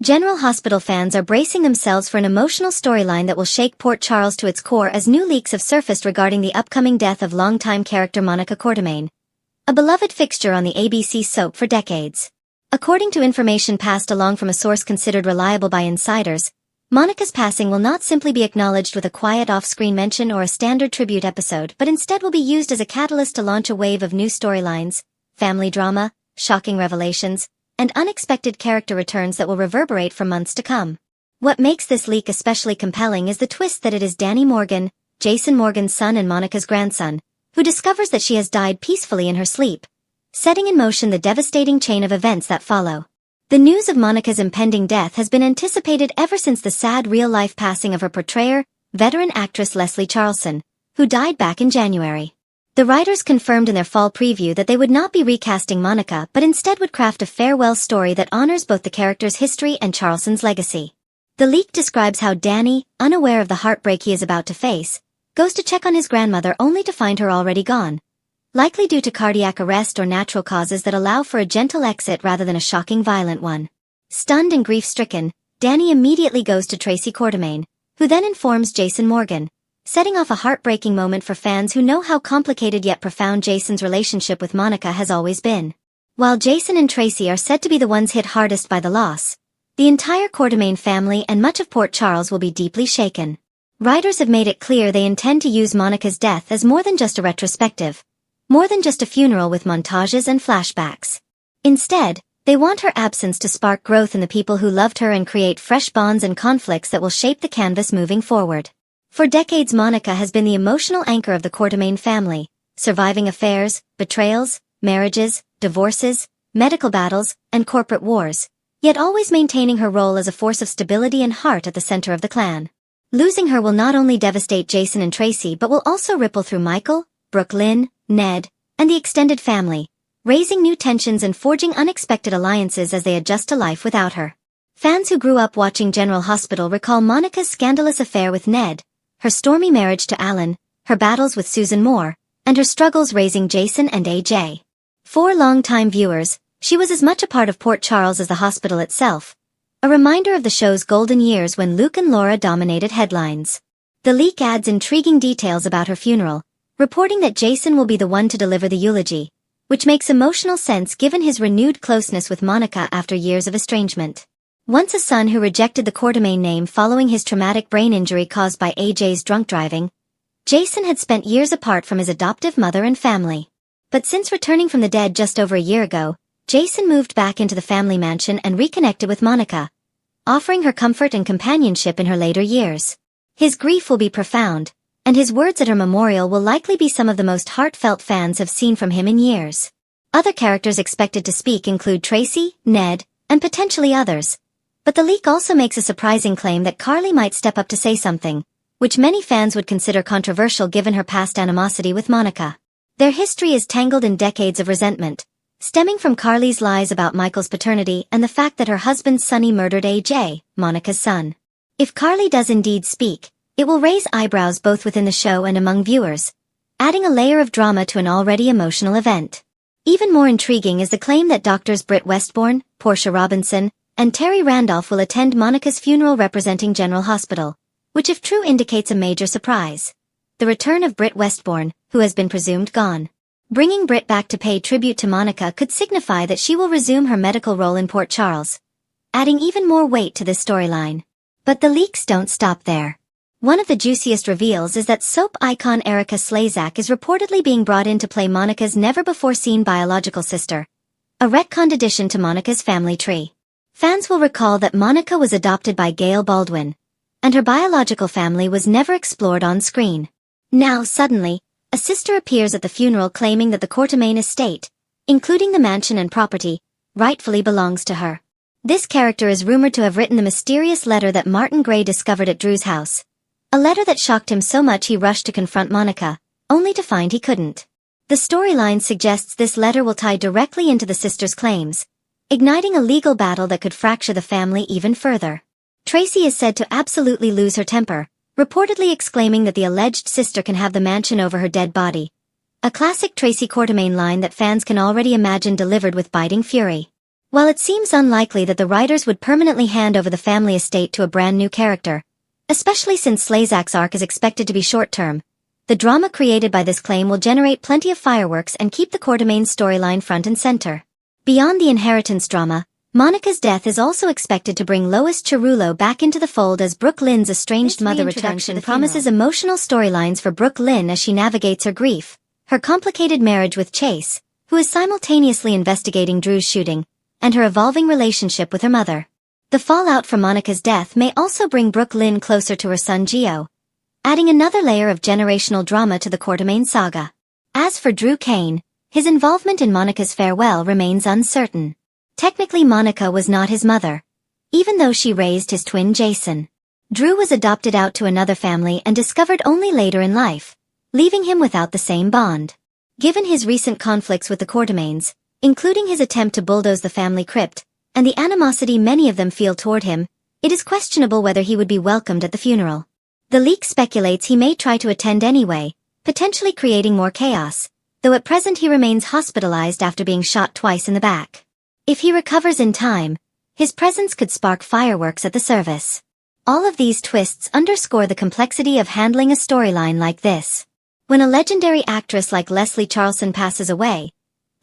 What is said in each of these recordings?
General Hospital fans are bracing themselves for an emotional storyline that will shake Port Charles to its core as new leaks have surfaced regarding the upcoming death of longtime character Monica Quartermaine, a beloved fixture on the ABC soap for decades. According to information passed along from a source considered reliable by insiders, Monica's passing will not simply be acknowledged with a quiet off-screen mention or a standard tribute episode, but instead will be used as a catalyst to launch a wave of new storylines, family drama, shocking revelations, and unexpected character returns that will reverberate for months to come. What makes this leak especially compelling is the twist that it is Danny Morgan, Jason Morgan's son and Monica's grandson, who discovers that she has died peacefully in her sleep, setting in motion the devastating chain of events that follow. The news of Monica's impending death has been anticipated ever since the sad real-life passing of her portrayer, veteran actress Leslie Charleson, who died back in January. The writers confirmed in their fall preview that they would not be recasting Monica but instead would craft a farewell story that honors both the character's history and Charleson's legacy. The leak describes how Danny, unaware of the heartbreak he is about to face, goes to check on his grandmother only to find her already gone, likely due to cardiac arrest or natural causes that allow for a gentle exit rather than a shocking violent one. Stunned and grief-stricken, Danny immediately goes to Tracy Quartermaine, who then informs Jason Morgan, setting off a heartbreaking moment for fans who know how complicated yet profound Jason's relationship with Monica has always been. While Jason and Tracy are said to be the ones hit hardest by the loss, the entire Quartermaine family and much of Port Charles will be deeply shaken. Writers have made it clear they intend to use Monica's death as more than just a retrospective, more than just a funeral with montages and flashbacks. Instead, they want her absence to spark growth in the people who loved her and create fresh bonds and conflicts that will shape the canvas moving forward. For decades Monica has been the emotional anchor of the Quartermaine family, surviving affairs, betrayals, marriages, divorces, medical battles, and corporate wars, yet always maintaining her role as a force of stability and heart at the center of the clan. Losing her will not only devastate Jason and Tracy but will also ripple through Michael, Brooklyn, Ned, and the extended family, raising new tensions and forging unexpected alliances as they adjust to life without her. Fans who grew up watching General Hospital recall Monica's scandalous affair with Ned, her stormy marriage to Alan, her battles with Susan Moore, and her struggles raising Jason and AJ. For long-time viewers, she was as much a part of Port Charles as the hospital itself, a reminder of the show's golden years when Luke and Laura dominated headlines. The leak adds intriguing details about her funeral, reporting that Jason will be the one to deliver the eulogy, which makes emotional sense given his renewed closeness with Monica after years of estrangement. Once a son who rejected the Quartermaine name following his traumatic brain injury caused by AJ's drunk driving, Jason had spent years apart from his adoptive mother and family. But since returning from the dead just over a year ago, Jason moved back into the family mansion and reconnected with Monica, offering her comfort and companionship in her later years. His grief will be profound, and his words at her memorial will likely be some of the most heartfelt fans have seen from him in years. Other characters expected to speak include Tracy, Ned, and potentially others. But the leak also makes a surprising claim that Carly might step up to say something, which many fans would consider controversial given her past animosity with Monica. Their history is tangled in decades of resentment, stemming from Carly's lies about Michael's paternity and the fact that her husband Sonny murdered AJ, Monica's son. If Carly does indeed speak, it will raise eyebrows both within the show and among viewers, adding a layer of drama to an already emotional event. Even more intriguing is the claim that doctors Britt Westbourne, Portia Robinson, and Terry Randolph will attend Monica's funeral representing General Hospital, which if true indicates a major surprise: the return of Britt Westbourne, who has been presumed gone. Bringing Britt back to pay tribute to Monica could signify that she will resume her medical role in Port Charles, adding even more weight to this storyline. But the leaks don't stop there. One of the juiciest reveals is that soap icon Erica Slezak is reportedly being brought in to play Monica's never-before-seen biological sister, a retconned addition to Monica's family tree. Fans will recall that Monica was adopted by Gail Baldwin, and her biological family was never explored on screen. Now, suddenly, a sister appears at the funeral claiming that the Quartermaine estate, including the mansion and property, rightfully belongs to her. This character is rumored to have written the mysterious letter that Martin Gray discovered at Drew's house, a letter that shocked him so much he rushed to confront Monica, only to find he couldn't. The storyline suggests this letter will tie directly into the sisters' claims, igniting a legal battle that could fracture the family even further. Tracy is said to absolutely lose her temper, reportedly exclaiming that the alleged sister can have the mansion over her dead body, a classic Tracy Quartermaine line that fans can already imagine delivered with biting fury. While it seems unlikely that the writers would permanently hand over the family estate to a brand new character, especially since Slazak's arc is expected to be short-term, the drama created by this claim will generate plenty of fireworks and keep the Quartermaine storyline front and center. Beyond the inheritance drama, Monica's death is also expected to bring Lois Cerullo back into the fold as Brooke Lynn's estranged mother returns. Promises emotional storylines for Brooke Lynn as she navigates her grief, her complicated marriage with Chase, who is simultaneously investigating Drew's shooting, and her evolving relationship with her mother. The fallout from Monica's death may also bring Brooke Lynn closer to her son Gio, adding another layer of generational drama to the Quartermaine saga. As for Drew Kane, his involvement in Monica's farewell remains uncertain. Technically, Monica was not his mother, even though she raised his twin Jason. Drew was adopted out to another family and discovered only later in life, leaving him without the same bond. Given his recent conflicts with the Quartermaines, including his attempt to bulldoze the family crypt, and the animosity many of them feel toward him, it is questionable whether he would be welcomed at the funeral. The leak speculates he may try to attend anyway, potentially creating more chaos, though at present he remains hospitalized after being shot twice in the back. If he recovers in time, his presence could spark fireworks at the service. All of these twists underscore the complexity of handling a storyline like this. When a legendary actress like Leslie Charleson passes away,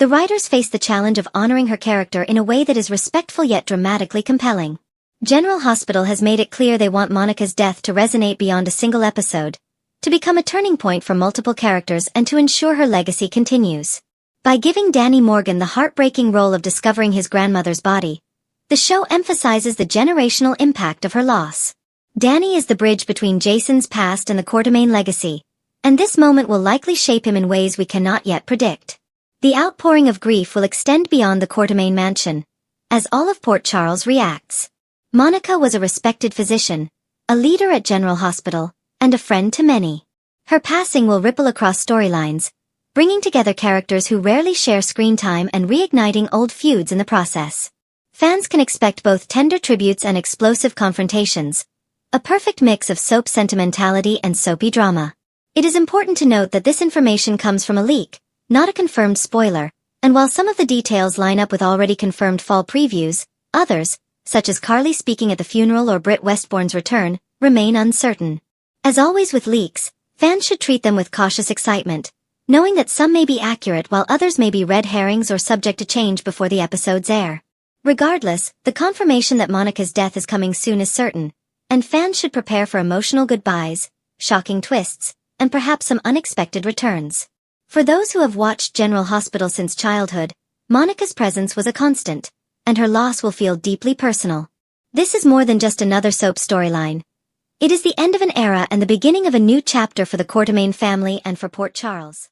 the writers face the challenge of honoring her character in a way that is respectful yet dramatically compelling. General Hospital has made it clear they want Monica's death to resonate beyond a single episode, to become a turning point for multiple characters and to ensure her legacy continues. By giving Danny Morgan the heartbreaking role of discovering his grandmother's body, the show emphasizes the generational impact of her loss. Danny is the bridge between Jason's past and the Quartermaine legacy, and this moment will likely shape him in ways we cannot yet predict. The outpouring of grief will extend beyond the Quartermaine mansion, as all of Port Charles reacts. Monica was a respected physician, a leader at General Hospital, and a friend to many. Her passing will ripple across storylines, bringing together characters who rarely share screen time and reigniting old feuds in the process. Fans can expect both tender tributes and explosive confrontations, a perfect mix of soap sentimentality and soapy drama. It is important to note that this information comes from a leak, not a confirmed spoiler, and while some of the details line up with already confirmed fall previews, others, such as Carly speaking at the funeral or Britt Westbourne's return, remain uncertain. As always with leaks, fans should treat them with cautious excitement, knowing that some may be accurate while others may be red herrings or subject to change before the episodes air. Regardless, the confirmation that Monica's death is coming soon is certain, and fans should prepare for emotional goodbyes, shocking twists, and perhaps some unexpected returns. For those who have watched General Hospital since childhood, Monica's presence was a constant, and her loss will feel deeply personal. This is more than just another soap storyline. It is the end of an era and the beginning of a new chapter for the Quartermaine family and for Port Charles.